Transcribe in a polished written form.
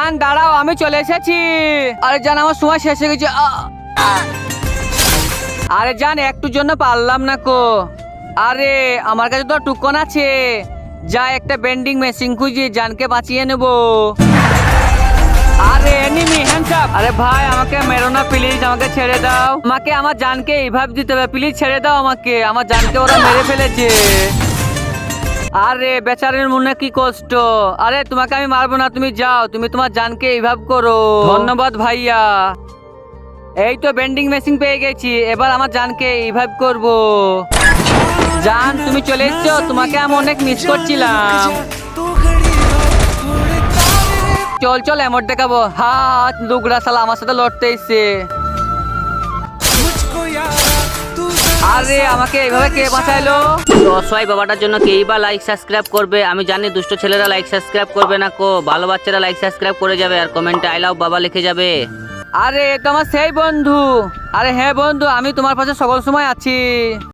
জান দাঁড়াও, আমি চলে এসেছি। আরে জান আমার সময় শেষ হয়ে গেছে। আরে জান একটুর জন্য পারলাম না কো। আরে আমার কাছে তো টুকন আছে, যা একটা বেন্ডিং মেশিন খুঁজি জানকে বাঁচিয়ে নেব। আরে এনিমি হ্যান্ডস আপ। আরে ভাই আমাকে মেরো না প্লিজ, আমাকে ছেড়ে দাও। আমাকে আমার জানকে এইভাবে দিতে হবে, প্লিজ ছেড়ে দাও আমাকে। আমার জানকে ওরা মেরে ফেলেছে। আরে বেচারের মনে কি কষ্ট। আরে তোমাকে আমি মারবো না, তুমি যাও, তুমি তোমার জানকে এইভাবে করো। ধন্যবাদ ভাইয়া। এই তো বেন্ডিং মেশিন পেয়ে গেছি, এবার আমার জানকে এইভাবে করব। জান তুমি চলে এসছো, তোমাকে আমি অনেক মিস করছিলাম। চল চল এমন দেখাবো। হাত লুগড়া শালা আমার সাথে লড়তে এসছে। আরে আমাকে এইভাবে কে বাঁচাইলো? তো অসহায় বাবাটার জন্য কেই বা লাইক সাবস্ক্রাইব করবে? আমি জানি দুষ্ট ছেলেরা লাইক সাবস্ক্রাইব করবে না কো, ভালো বাচ্চারা লাইক সাবস্ক্রাইব করে যাবে আর কমেন্টে আই লাভ বাবা লিখে যাবে। আরে তোমার সেই বন্ধু। আরে হ্যাঁ বন্ধু, আমি তোমার পাশে সকল সময় আছি।